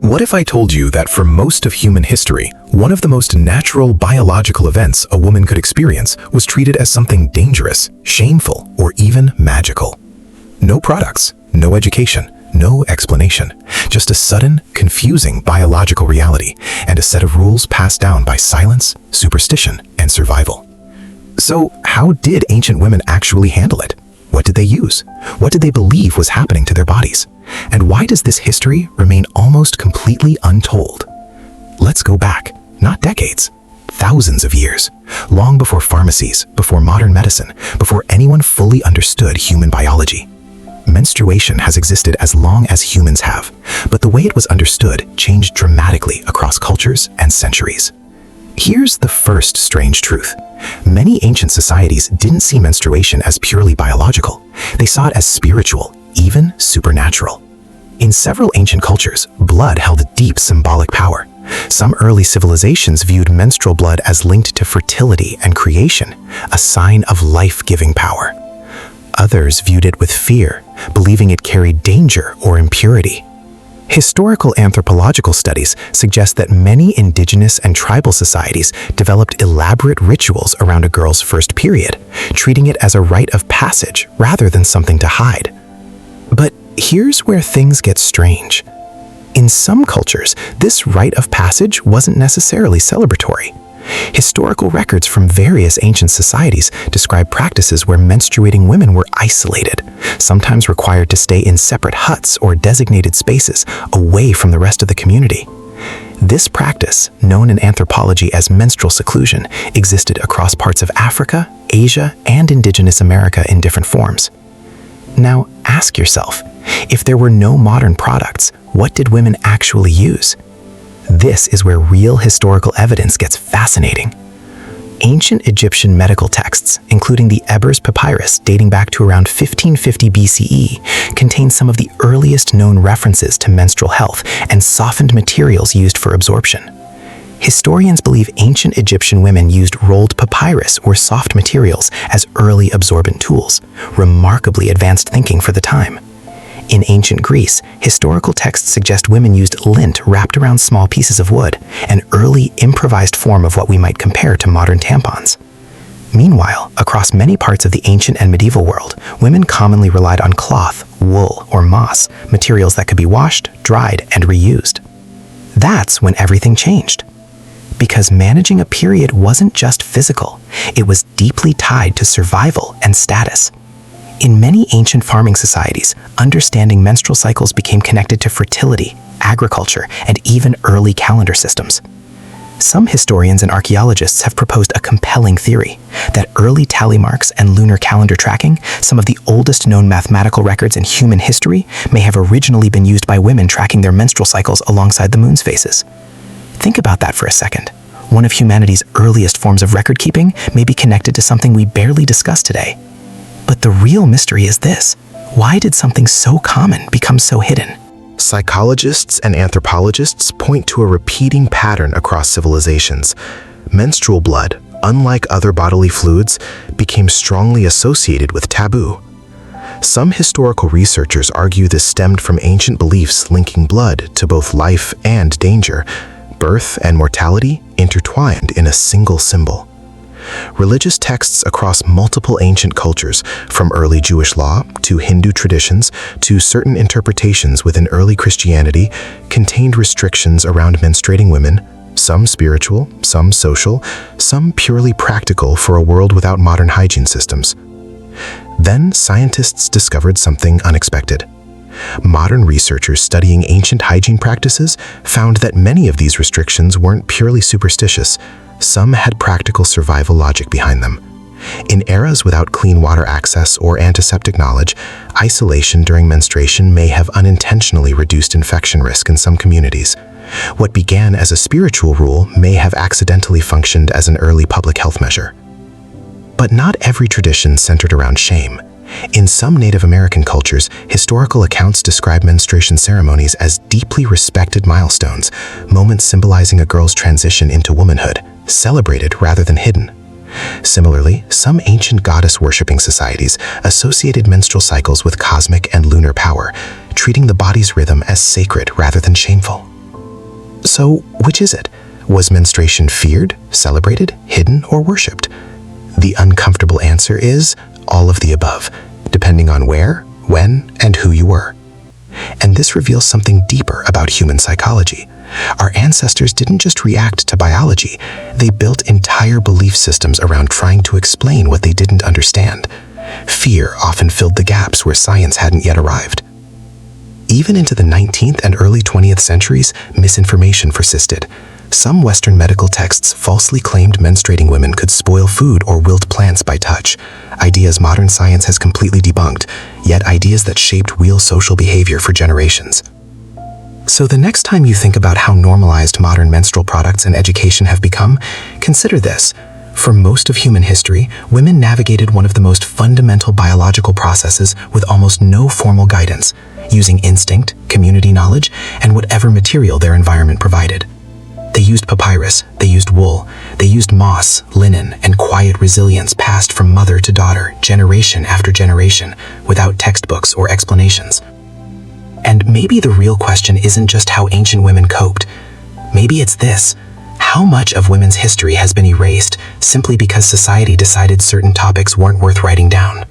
What if I told you that for most of human history, one of the most natural biological events a woman could experience was treated as something dangerous, shameful, or even magical? No products, no education, no explanation, just a sudden, confusing biological reality and a set of rules passed down by silence, superstition, and survival. So, how did ancient women actually handle it? What did they use? What did they believe was happening to their bodies? And why does this history remain almost completely untold? Let's go back, not decades, thousands of years, long before pharmacies, before modern medicine, before anyone fully understood human biology. Menstruation has existed as long as humans have, but the way it was understood changed dramatically across cultures and centuries. Here's the first strange truth. Many ancient societies didn't see menstruation as purely biological. They saw it as spiritual, even supernatural. In several ancient cultures, blood held deep symbolic power. Some early civilizations viewed menstrual blood as linked to fertility and creation, a sign of life-giving power. Others viewed it with fear, believing it carried danger or impurity. Historical anthropological studies suggest that many indigenous and tribal societies developed elaborate rituals around a girl's first period, treating it as a rite of passage rather than something to hide. But here's where things get strange. In some cultures, this rite of passage wasn't necessarily celebratory. Historical records from various ancient societies describe practices where menstruating women were isolated, sometimes required to stay in separate huts or designated spaces away from the rest of the community. This practice, known in anthropology as menstrual seclusion, existed across parts of Africa, Asia, and indigenous America in different forms. Now, ask yourself, if there were no modern products, what did women actually use? This is where real historical evidence gets fascinating. Ancient Egyptian medical texts, including the Ebers papyrus dating back to around 1550 BCE, contain some of the earliest known references to menstrual health and softened materials used for absorption. Historians believe ancient Egyptian women used rolled papyrus or soft materials as early absorbent tools, remarkably advanced thinking for the time. In ancient Greece, historical texts suggest women used lint wrapped around small pieces of wood, an early improvised form of what we might compare to modern tampons. Meanwhile, across many parts of the ancient and medieval world, women commonly relied on cloth, wool, or moss, materials that could be washed, dried, and reused. That's when everything changed. Because managing a period wasn't just physical, it was deeply tied to survival and status. In many ancient farming societies, understanding menstrual cycles became connected to fertility, agriculture, and even early calendar systems. Some historians and archaeologists have proposed a compelling theory that early tally marks and lunar calendar tracking, some of the oldest known mathematical records in human history, may have originally been used by women tracking their menstrual cycles alongside the moon's phases. Think about that for a second. One of humanity's earliest forms of record keeping may be connected to something we barely discuss today. But the real mystery is this: why did something so common become so hidden? Psychologists and anthropologists point to a repeating pattern across civilizations. Menstrual blood, unlike other bodily fluids, became strongly associated with taboo. Some historical researchers argue this stemmed from ancient beliefs linking blood to both life and danger, birth and mortality intertwined in a single symbol. Religious texts across multiple ancient cultures, from early Jewish law to Hindu traditions to certain interpretations within early Christianity, contained restrictions around menstruating women, some spiritual, some social, some purely practical for a world without modern hygiene systems. Then scientists discovered something unexpected. Modern researchers studying ancient hygiene practices found that many of these restrictions weren't purely superstitious. Some had practical survival logic behind them. In eras without clean water access or antiseptic knowledge, isolation during menstruation may have unintentionally reduced infection risk in some communities. What began as a spiritual rule may have accidentally functioned as an early public health measure. But not every tradition centered around shame. In some Native American cultures, historical accounts describe menstruation ceremonies as deeply respected milestones, moments symbolizing a girl's transition into womanhood, celebrated rather than hidden. Similarly, some ancient goddess-worshipping societies associated menstrual cycles with cosmic and lunar power, treating the body's rhythm as sacred rather than shameful. So, which is it? Was menstruation feared, celebrated, hidden, or worshipped? The uncomfortable answer is all of the above, depending on where, when, and who you were. And this reveals something deeper about human psychology. Our ancestors didn't just react to biology, they built entire belief systems around trying to explain what they didn't understand. Fear often filled the gaps where science hadn't yet arrived. Even into the 19th and early 20th centuries, misinformation persisted. Some Western medical texts falsely claimed menstruating women could spoil food or wilt plants by touch, ideas modern science has completely debunked, yet ideas that shaped real social behavior for generations. So the next time you think about how normalized modern menstrual products and education have become, consider this. For most of human history, women navigated one of the most fundamental biological processes with almost no formal guidance, using instinct, community knowledge, and whatever material their environment provided. They used papyrus, they used wool, they used moss, linen, and quiet resilience passed from mother to daughter, generation after generation, without textbooks or explanations. And maybe the real question isn't just how ancient women coped. Maybe it's this: how much of women's history has been erased simply because society decided certain topics weren't worth writing down?